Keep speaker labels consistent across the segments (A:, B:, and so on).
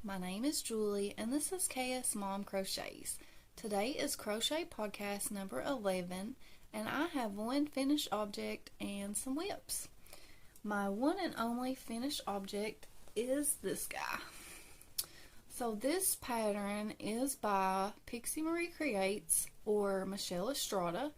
A: My name is Julie and this is KS Mom Crochets. Today is Crochet Podcast number 11 and I have one finished object and some whips. My one and only finished object is this guy. So this pattern is by Pixie Marie Creates or Michelle Estrada.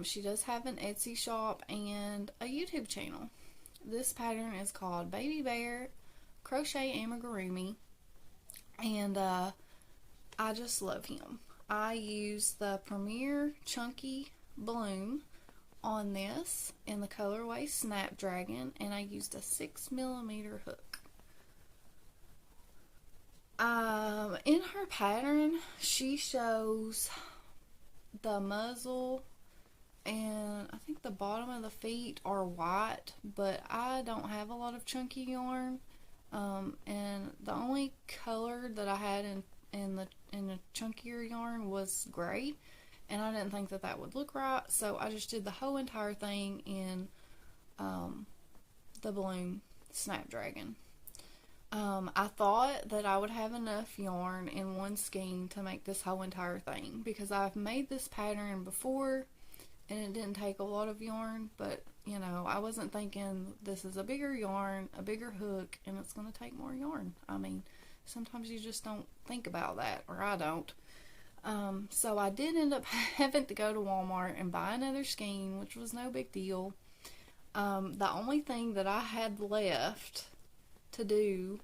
A: She does have an Etsy shop and a YouTube channel. This pattern is called Baby Bear Crochet Amigurumi, and I just love him. I use the Premier Chunky Balloon on this in the colorway Snapdragon, and I used a 6mm hook. In her pattern, she shows the muzzle and I think the bottom of the feet are white, but I don't have a lot of chunky yarn, and the only color that I had in the chunkier yarn was gray, and I didn't think that would look right, so I just did the whole entire thing in the balloon Snapdragon. I thought that I would have enough yarn in one skein to make this whole entire thing, because I've made this pattern before and it didn't take a lot of yarn, but you know, I wasn't thinking this is a bigger yarn, a bigger hook, and it's going to take more yarn. I mean, sometimes you just don't think about that, or I don't. So I did end up having to go to Walmart and buy another skein, which was no big deal. The only thing that I had left to do,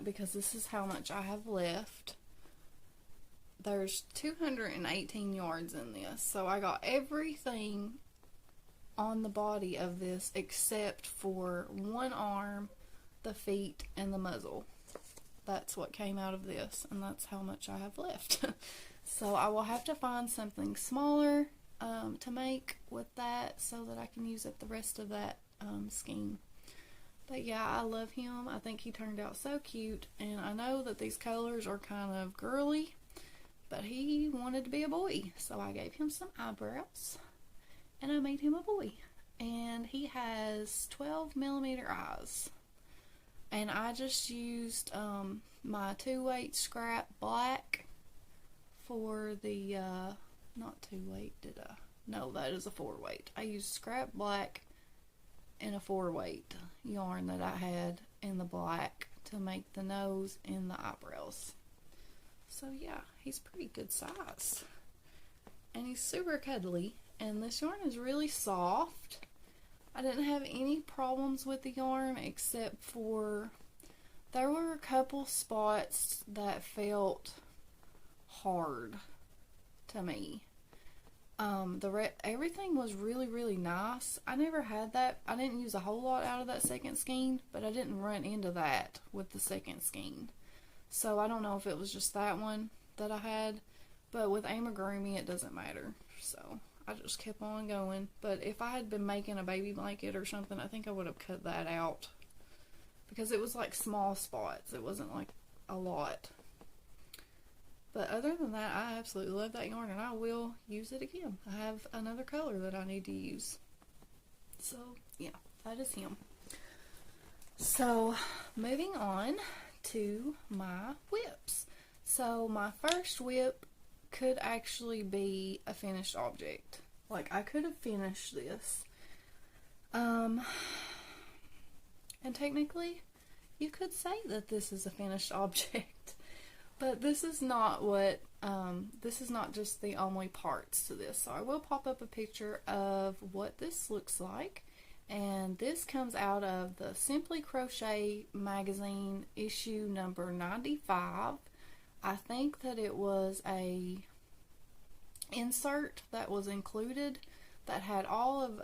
A: because this is how much I have left, there's 218 yards in this, so I got everything on the body of this except for one arm, the feet, and the muzzle. That's what came out of this, and that's how much I have left. So I will have to find something smaller to make with that so that I can use it the rest of that skein. But yeah, I love him. I think he turned out so cute, and I know that these colors are kind of girly, but he wanted to be a boy, so I gave him some eyebrows and I made him a boy. And he has 12mm eyes, and I just used my 2-weight scrap black for the not 2-weight, did I? No, that is a 4-weight. I used scrap black and a 4-weight yarn that I had in the black to make the nose and the eyebrows. So yeah, he's pretty good size, and he's super cuddly, and this yarn is really soft. I didn't have any problems with the yarn except for there were a couple spots that felt hard to me. Everything was really nice. I never had that. I didn't use a whole lot out of that second skein, but I didn't run into that with the second skein. So I don't know if it was just that one that I had, but with Amigurumi it doesn't matter. So I just kept on going. But if I had been making a baby blanket or something, I think I would have cut that out, because it was like small spots. It wasn't like a lot. But other than that, I absolutely love that yarn, and I will use it again. I have another color that I need to use. So yeah, that is him. So moving on to my whips. So my first whip could actually be a finished object. Like, I could have finished this. And technically, you could say that this is a finished object. But this is not what, this is not just the only parts to this. So I will pop up a picture of what this looks like. And this comes out of the Simply Crochet magazine issue number 95. I think that it was a insert that was included that had all of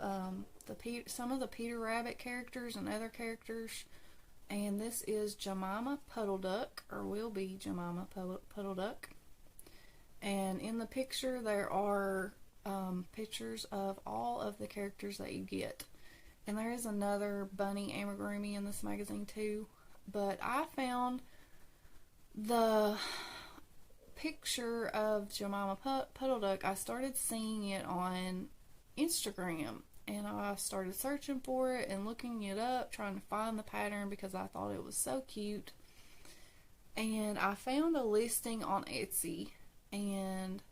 A: some of the Peter Rabbit characters and other characters. And this is Jemima Puddle-Duck, or will be Jemima Puddle-Duck. And in the picture there are pictures of all of the characters that you get. And there is another bunny amigurumi in this magazine too. But I found the picture of Jemima Puddle-Duck. I started seeing it on Instagram. And I started searching for it and looking it up, trying to find the pattern because I thought it was so cute. and I found a listing on Etsy, and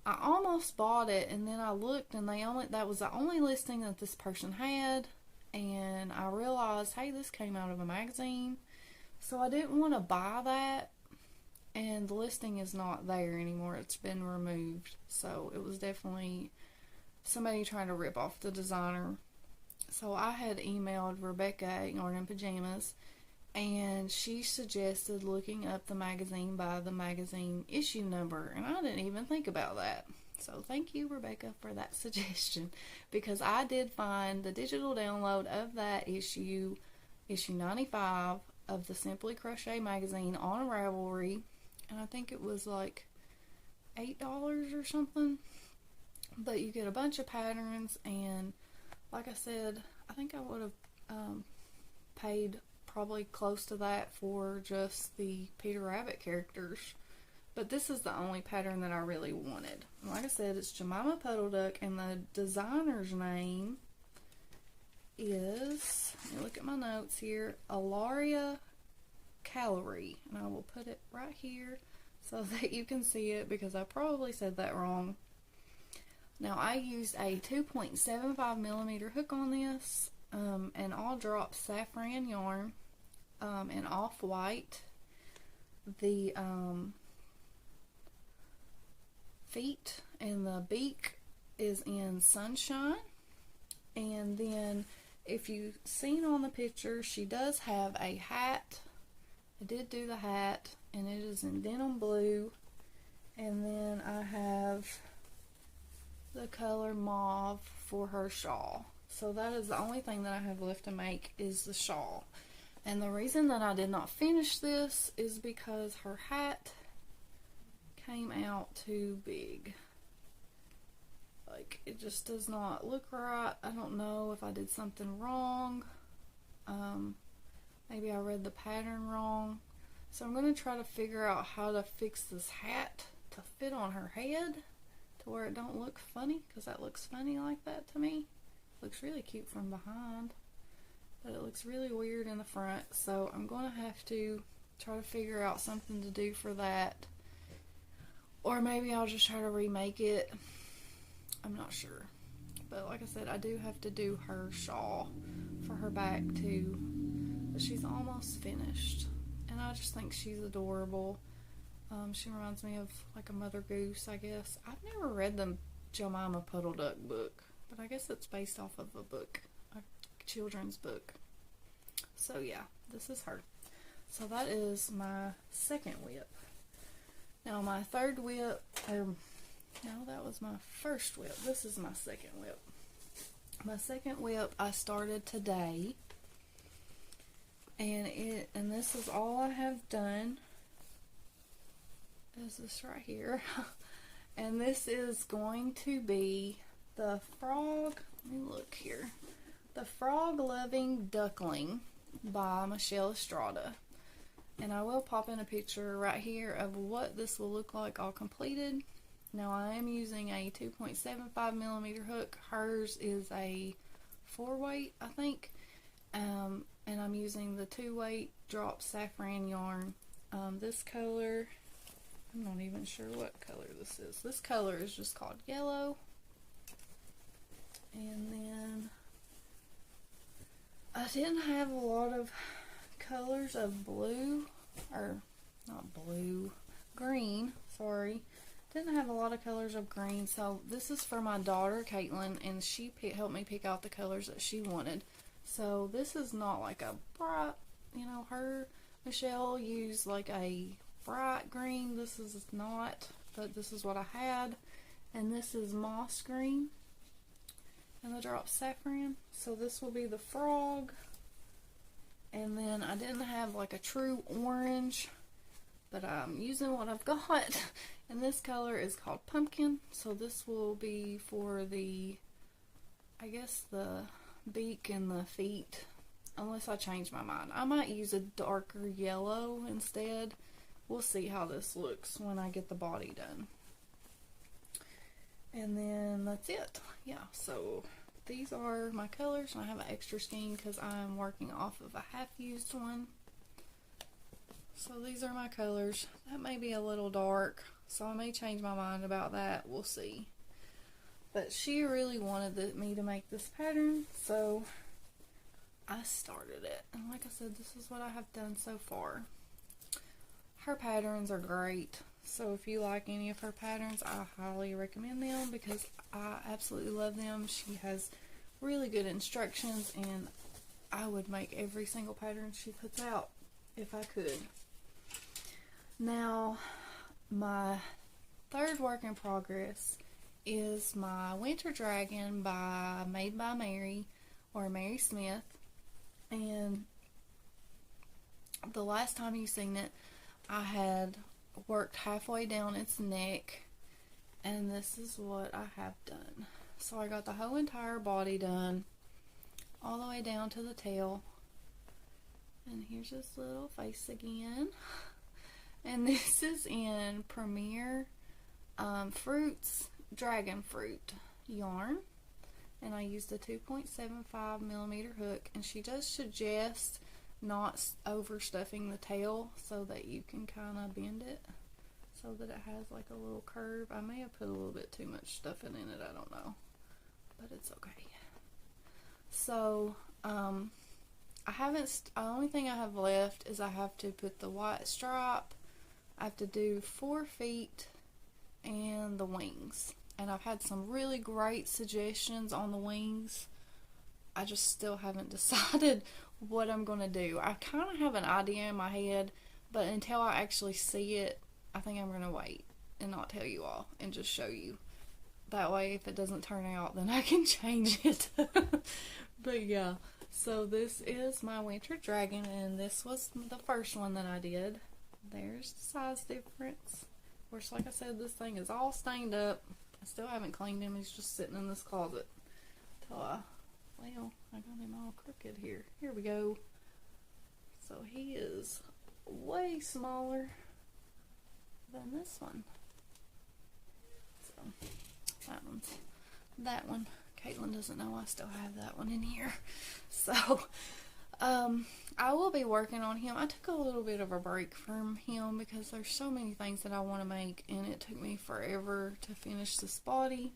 A: I almost bought it, and then I looked, and that was the only listing that this person had, and I realized, hey, this came out of a magazine, so I didn't want to buy that, and the listing is not there anymore. It's been removed, so it was definitely somebody trying to rip off the designer. So I had emailed Rebecca at Yarn and Pajamas, and she suggested looking up the magazine by the magazine issue number, and I didn't even think about that. So thank you, Rebecca, for that suggestion, because I did find the digital download of that issue 95 of the Simply Crochet magazine on Ravelry, and I think it was like $8 or something, but you get a bunch of patterns, and like I said, I think I would have paid probably close to that for just the Peter Rabbit characters, but this is the only pattern that I really wanted. Like I said, it's Jemima Puddle-Duck, and the designer's name is, let me look at my notes here, Ilaria Caliri, and I will put it right here so that you can see it, because I probably said that wrong. Now, I used a 2.75 millimeter hook on this, and all drop saffron yarn, and off-white. The feet and the beak is in Sunshine, and then if you've seen on the picture, she does have a hat. I did do the hat, and it is in denim blue, and then I have the color mauve for her shawl. So that is the only thing that I have left to make, is the shawl. And the reason that I did not finish this is because her hat came out too big. Like, it just does not look right. I don't know if I did something wrong. Maybe I read the pattern wrong. So I'm going to try to figure out how to fix this hat to fit on her head to where it don't look funny, because that looks funny like that to me. It looks really cute from behind, but it looks really weird in the front. So I'm going to have to try to figure out something to do for that, or maybe I'll just try to remake it. I'm not sure, but like I said, I do have to do her shawl for her back too, but she's almost finished, and I just think she's adorable. She reminds me of like a Mother Goose, I guess. I've never read the Jemima Puddle-Duck book, but I guess it's based off of a book, a children's book. So yeah, this is her. So that is my second whip. Now my third whip, no, that was my first whip. This is my second whip. My second whip I started today, and this is all I have done. Is this right here? And this is going to be the frog, let me look here, the Frog Loving Duckling by Michelle Estrada. And I will pop in a picture right here of what this will look like all completed. Now I am using a 2.75 millimeter hook. Hers is a 4-weight, I think. And I'm using the 2-weight drop saffron yarn. This color, I'm not even sure what color this is. This color is just called yellow. And then I didn't have a lot of colors of blue, or not blue, green, sorry. Didn't have a lot of colors of green, so this is for my daughter Caitlin, and she helped me pick out the colors that she wanted. So this is not like a bright, Michelle used like a bright green. This is not, but this is what I had, and this is moss green, and the drop saffron. So this will be the frog, and then I didn't have like a true orange, but I'm using what I've got. And this color is called pumpkin, so this will be for the, I guess, the beak and the feet, unless I change my mind. I might use a darker yellow instead. We'll see how this looks when I get the body done. And then that's it. Yeah, so these are my colors, and I have an extra skein because I'm working off of a half-used one. So these are my colors. That may be a little dark, so I may change my mind about that. We'll see. But she really wanted me to make this pattern, so I started it. And like I said, this is what I have done so far. Her patterns are great. So if you like any of her patterns, I highly recommend them because I absolutely love them. She has really good instructions, and I would make every single pattern she puts out if I could. Now, my third work in progress is my Winter Dragon made by Mary, or Mary Smith. And the last time you seen it, I had worked halfway down its neck, and this is what I have done. So I got the whole entire body done, all the way down to the tail. And here's his little face again. And this is in Premier Fruits Dragon Fruit yarn. And I used a 2.75 millimeter hook. And she does suggest not overstuffing the tail so that you can kind of bend it so that it has like a little curve. I may have put a little bit too much stuffing in it, I don't know, but it's okay. So the only thing I have left is I have to put the white stripe, I have to do 4 feet and the wings, and I've had some really great suggestions on the wings. I just still haven't decided what I'm going to do. I kind of have an idea in my head, but until I actually see it, I think I'm going to wait and not tell you all and just show you. That way, if it doesn't turn out, then I can change it. But yeah, so this is my Winter Dragon, and this was the first one that I did. There's the size difference. Of course, like I said, this thing is all stained up. I still haven't cleaned him. He's just sitting in this closet. Well, I got him all crooked here. Here we go. So he is way smaller than this one. So that one. Caitlin doesn't know I still have that one in here. So I will be working on him. I took a little bit of a break from him because there's so many things that I want to make, and it took me forever to finish this body.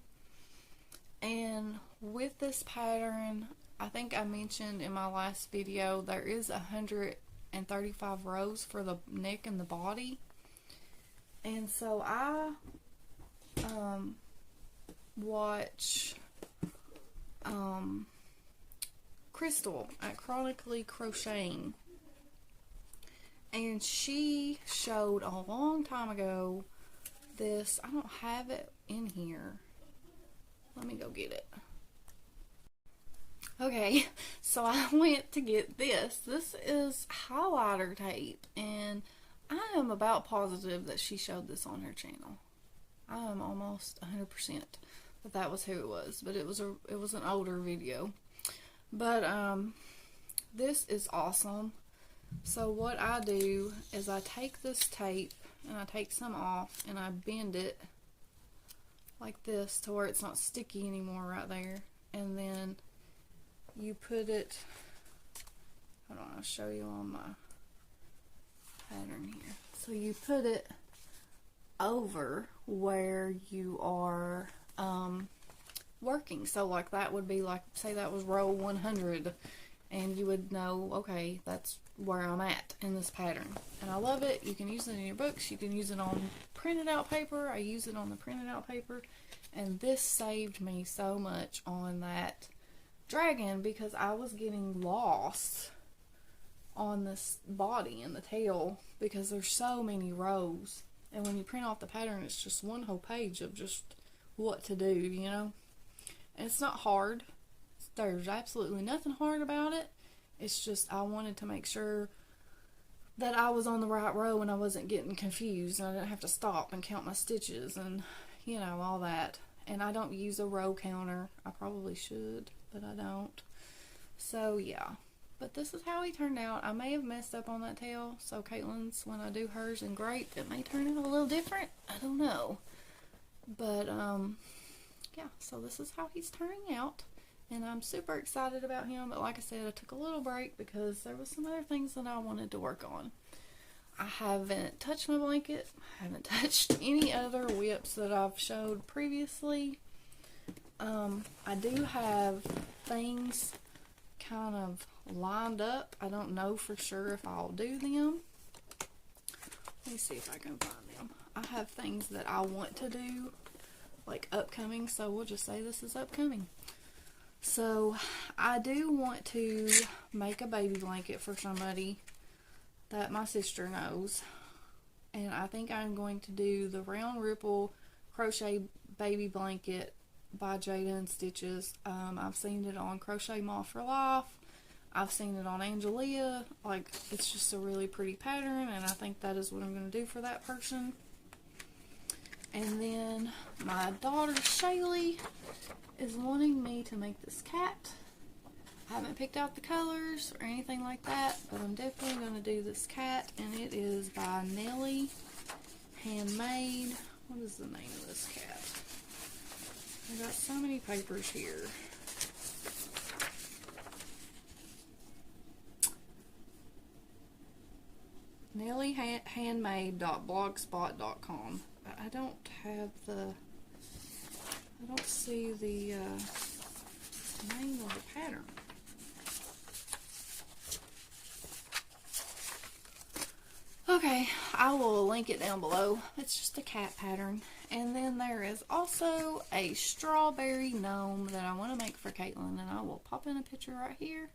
A: And with this pattern, I think I mentioned in my last video, there is 135 rows for the neck and the body. And so I watch Crystal at Chronically Crocheting, and she showed a long time ago this. I don't have it in here. Let me go get it. Okay, so I went to get this. This is highlighter tape, and I am about positive that she showed this on her channel. I am almost 100% that was who it was, but it was an older video. But this is awesome. So what I do is I take this tape and I take some off and I bend it like this to where it's not sticky anymore right there, and then you put it, hold on, I'll show you on my pattern here. So you put it over where you are working. So like that would be like, say that was row 100, and you would know, okay, that's where I'm at in this pattern. And I love it. You can use it in your books, you can use it on printed out paper. I use it on the printed out paper, and this saved me so much on that dragon because I was getting lost on this body and the tail because there's so many rows, and when you print off the pattern, it's just one whole page of just what to do, you know. And it's not hard. There's absolutely nothing hard about it. It's just I wanted to make sure that I was on the right row and I wasn't getting confused, and I didn't have to stop and count my stitches and, you know, all that. And I don't use a row counter. I probably should, but I don't. So yeah, but this is how he turned out. I may have messed up on that tail, so Caitlin's, when I do hers in grape, it may turn out a little different. I don't know. But yeah, so this is how he's turning out, and I'm super excited about him. But like I said, I took a little break because there was some other things that I wanted to work on. I haven't touched my blanket. I haven't touched any other whips that I've showed previously. I do have things kind of lined up. I don't know for sure if I'll do them. Let me see if I can find them. I have things that I want to do, like upcoming, so we'll just say this is upcoming. So I do want to make a baby blanket for somebody that my sister knows, and I think I'm going to do the round ripple crochet baby blanket by Jayda and Institches. I've seen it on Crochet Moth for Life. I've seen it on Angelia. Like, it's just a really pretty pattern, and I think that is what I'm going to do for that person. And then my daughter Shaylee is wanting me to make this cat. I haven't picked out the colors or anything like that, but I'm definitely going to do this cat, and it is by Nelly, Handmade. What is the name of this cat? I've got so many papers here. NellyHandmade.blogspot.com. I don't see the name of the pattern. Okay, I will link it down below. It's just a cat pattern. And then there is also a strawberry gnome that I want to make for Caitlin, and I will pop in a picture right here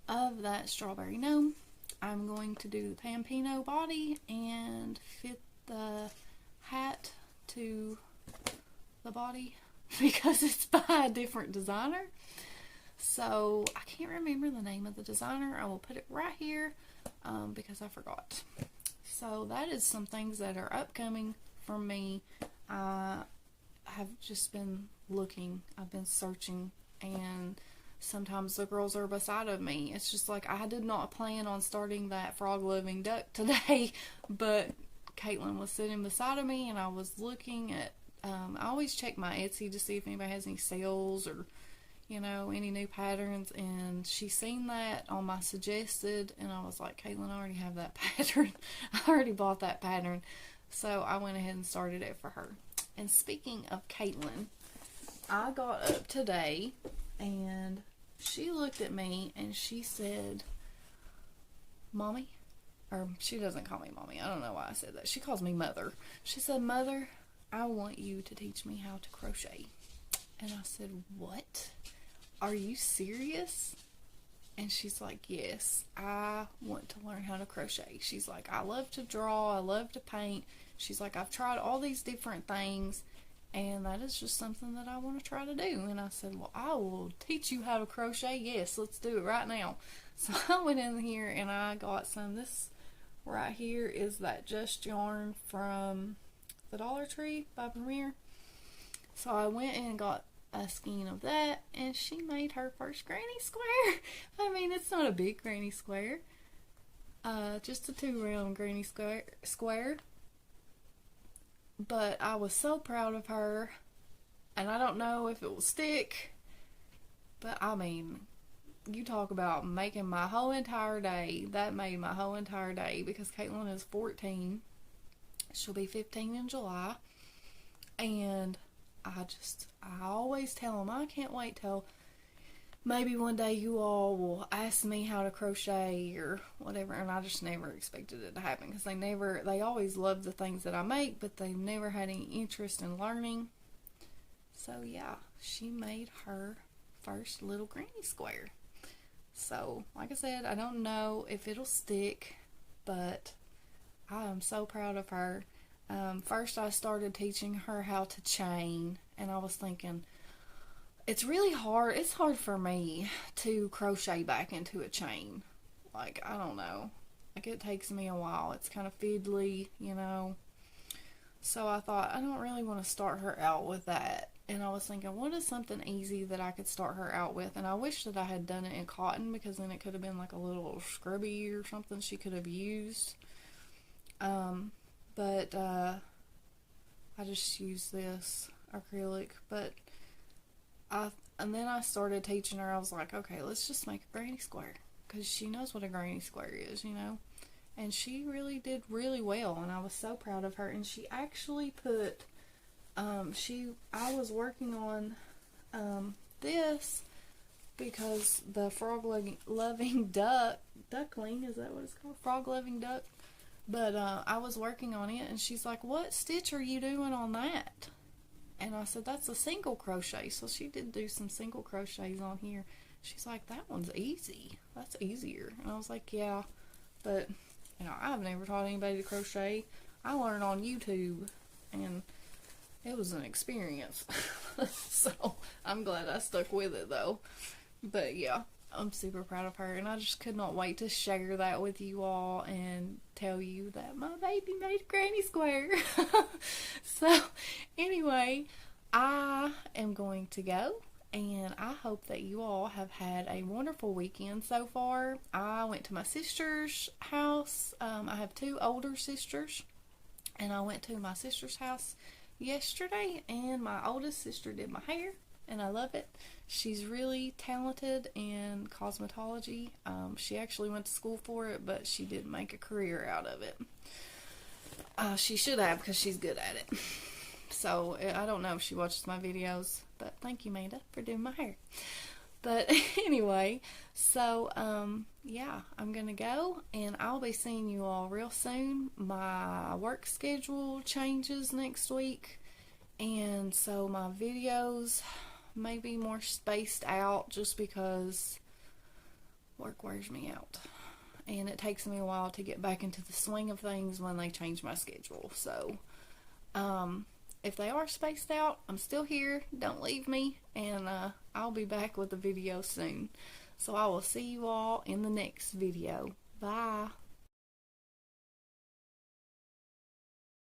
A: of that strawberry gnome. I'm going to do the Pampino body and fit the hat to the body because it's by a different designer. So I can't remember the name of the designer. I will put it right here because I forgot. So that is some things that are upcoming for me. I have just been looking. I've been searching, and sometimes the girls are beside of me. It's just like I did not plan on starting that frog loving duck today, but Caitlin was sitting beside of me, and I was looking at I always check my Etsy to see if anybody has any sales or, you know, any new patterns, and she seen that on my suggested, and I was like, Caitlin, I already have that pattern. I already bought that pattern. So I went ahead and started it for her. And speaking of Caitlin, I got up today and she looked at me and she said, Mommy, or she doesn't call me Mommy. I don't know why I said that. She calls me Mother. She said, Mother, I want you to teach me how to crochet. And I said, what? Are you serious? And she's like, yes, I want to learn how to crochet. She's like, I love to draw, I love to paint. She's like, I've tried all these different things, and that is just something that I want to try to do. And I said, well, I will teach you how to crochet. Yes, let's do it right now. So I went in here and I got some. This right here is that Just Yarn from the Dollar Tree by Premier. So I went and got a skein of that, and she made her first granny square. I mean, it's not a big granny square, just a 2 round granny square, but I was so proud of her, and I don't know if it will stick, but I mean, you talk about making my whole entire day. That made my whole entire day, because Caitlin is 14, she'll be 15 in July, and I always tell them, I can't wait till maybe one day you all will ask me how to crochet or whatever, and I just never expected it to happen, because they always love the things that I make, but they've never had any interest in learning. So yeah, she made her first little granny square. So like I said, I don't know if it'll stick, but I am so proud of her. First I started teaching her how to chain, and I was thinking, it's really hard. It's hard for me to crochet back into a chain. Like, I don't know. Like, it takes me a while. It's kind of fiddly, you know. So I thought, I don't really want to start her out with that. And I was thinking, what is something easy that I could start her out with? And I wish that I had done it in cotton, because then it could have been like a little scrubby or something she could have used. But I just used this acrylic. And then I started teaching her. I was like, okay, let's just make a granny square, because she knows what a granny square is, you know. and she really did really well, and I was so proud of her. And she actually put, I was working on this because the frog-loving duckling, is that what it's called? Frog-loving duck. But I was working on it, and she's like, what stitch are you doing on that? And I said, that's a single crochet. So she did do some single crochets on here. She's like, that one's easy. That's easier. And I was like, yeah, but, you know, I've never taught anybody to crochet. I learned on YouTube, and it was an experience. So I'm glad I stuck with it, though. But yeah, I'm super proud of her, and I just could not wait to share that with you all and tell you that my baby made granny square. So anyway, I am going to go, and I hope that you all have had a wonderful weekend so far. I went to my sister's house. I have 2 older sisters, and I went to my sister's house yesterday, and my oldest sister did my hair, and I love it. She's really talented in cosmetology. She actually went to school for it, but she didn't make a career out of it. She should have, because she's good at it. So I don't know if she watches my videos, but thank you, Amanda, for doing my hair. But anyway, so yeah, I'm gonna go, and I'll be seeing you all real soon. My work schedule changes next week, and so my videos may be more spaced out just because work wears me out, and it takes me a while to get back into the swing of things when they change my schedule. So if they are spaced out, I'm still here. Don't leave me, and I'll be back with a video soon. So I will see you all in the next video. Bye.